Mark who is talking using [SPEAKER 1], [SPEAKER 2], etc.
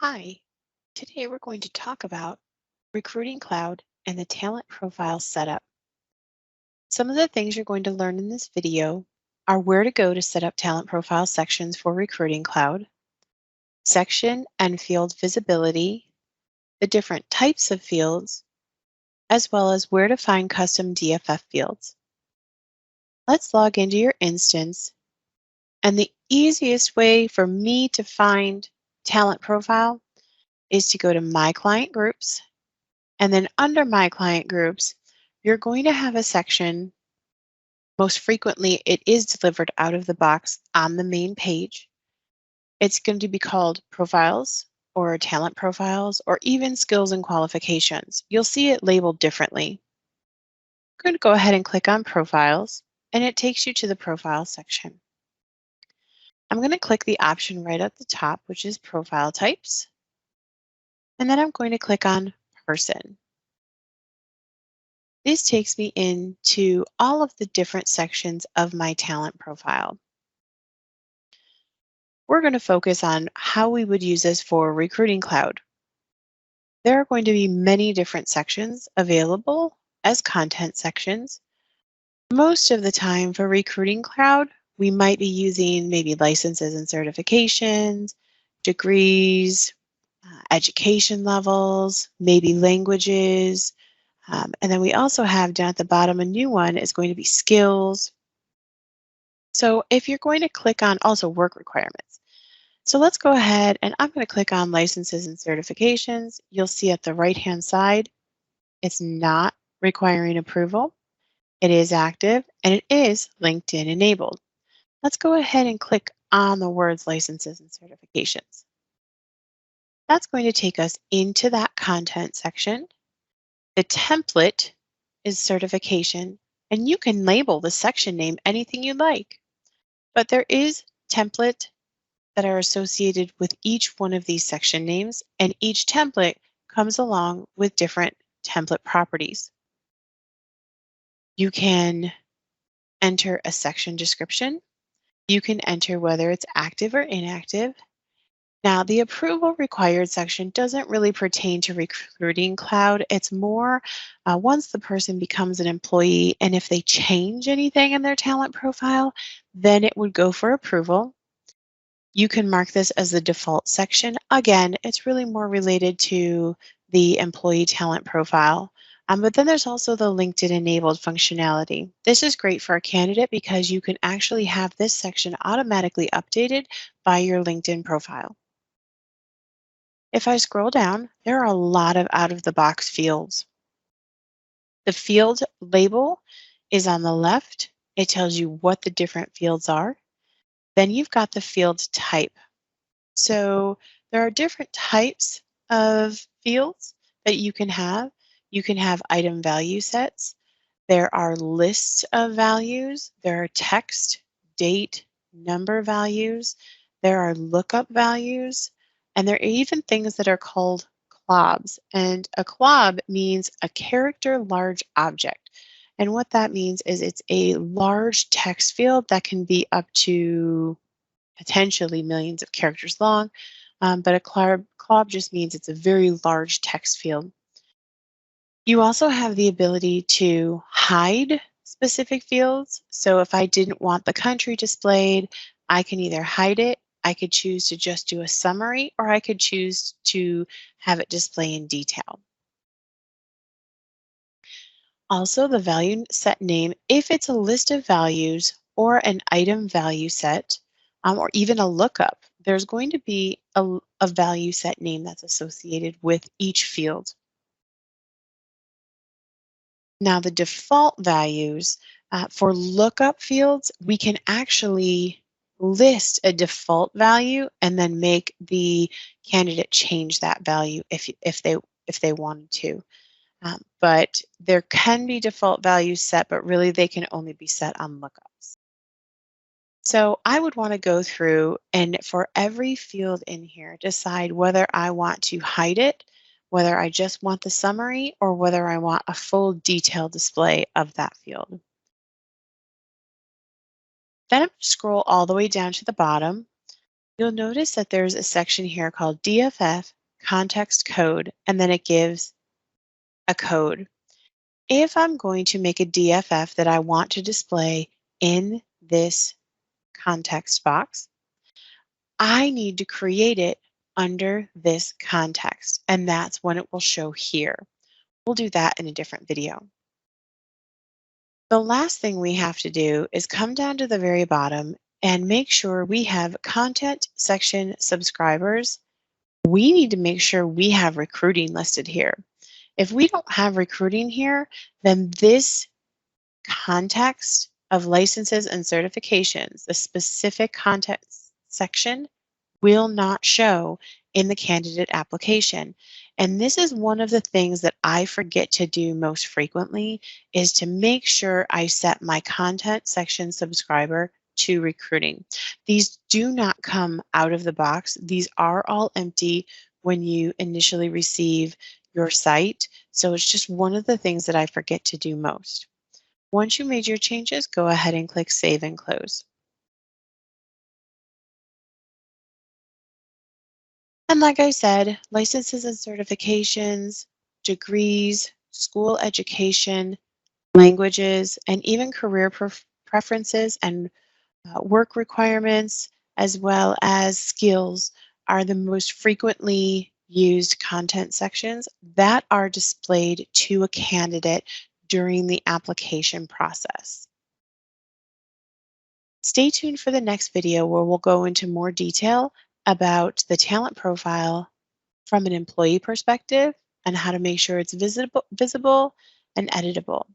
[SPEAKER 1] Hi, today we're going to talk about Recruiting Cloud and the talent profile setup. Some of the things you're going to learn in this video are where to go to set up talent profile sections for Recruiting Cloud, section and field visibility, the different types of fields, as well as where to find custom DFF fields. Let's log into your instance, and the easiest way for me to find talent profile is to go to My Client Groups. And then under My Client Groups, you're going to have a section. Most frequently, it is delivered out of the box on the main page. It's going to be called Profiles or Talent Profiles or even Skills and Qualifications. You'll see it labeled differently. I'm going to go ahead and click on Profiles, and it takes you to the Profile section. I'm going to click the option right at the top, which is Profile Types. And then I'm going to click on Person. This takes me into all of the different sections of my talent profile. We're going to focus on how we would use this for Recruiting Cloud. There are going to be many different sections available as content sections. Most of the time for Recruiting Cloud, we might be using maybe licenses and certifications, degrees, education levels, maybe languages. And then we also have down at the bottom, a new one is going to be skills. So if you're going to click on also work requirements. So let's go ahead and I'm going to click on licenses and certifications. You'll see at the right-hand side, it's not requiring approval. It is active and it is LinkedIn enabled. Let's go ahead and click on the words licenses and certifications. That's going to take us into that content section. The template is certification, and you can label the section name anything you like. But there is template that are associated with each one of these section names, and each template comes along with different template properties. You can enter a section description. You can enter whether it's active or inactive. Now, the approval required section doesn't really pertain to Recruiting Cloud. It's more once the person becomes an employee and if they change anything in their talent profile, then it would go for approval. You can mark this as the default section. Again, it's really more related to the employee talent profile. But then there's also the LinkedIn enabled functionality. This is great for a candidate because you can actually have this section automatically updated by your LinkedIn profile. If I scroll down, there are a lot of out-of-the-box fields. The field label is on the left. It tells you what the different fields are. Then you've got the field type. So there are different types of fields that you can have. You can have item value sets. There are lists of values. There are text, date, number values. There are lookup values. And there are even things that are called clobs. And a clob means a character large object. And what that means is it's a large text field that can be up to potentially millions of characters long. But a clob just means it's a very large text field. You also have the ability to hide specific fields. So if I didn't want the country displayed, I can either hide it, I could choose to just do a summary, or I could choose to have it display in detail. Also, the value set name, if it's a list of values or an item value set, or even a lookup, there's going to be a value set name that's associated with each field. Now, the default values for lookup fields, we can actually list a default value and then make the candidate change that value if they wanted to. But there can be default values set, but really they can only be set on lookups. So I would want to go through and for every field in here, decide whether I want to hide it, whether I just want the summary, or whether I want a full detailed display of that field. Then I'm going to scroll all the way down to the bottom. You'll notice that there's a section here called DFF context code, and then it gives a code. If I'm going to make a DFF that I want to display in this context box, I need to create it under this context, and that's when it will show here. We'll do that in a different video. The last thing we have to do is come down to the very bottom and make sure we have content section subscribers. We need to make sure we have recruiting listed here. If we don't have recruiting here, then this context of licenses and certifications, the specific context section, will not show in the candidate application. And this is one of the things that I forget to do most frequently, is to make sure I set my content section subscriber to recruiting. These do not come out of the box. These are all empty when you initially receive your site. So it's just one of the things that I forget to do most. Once you made your changes, go ahead and click Save and Close. And like I said, licenses and certifications, degrees, school education, languages, and even career preferences and work requirements, as well as skills, are the most frequently used content sections that are displayed to a candidate during the application process. Stay tuned for the next video where we'll go into more detail about the talent profile from an employee perspective and how to make sure it's visible and editable.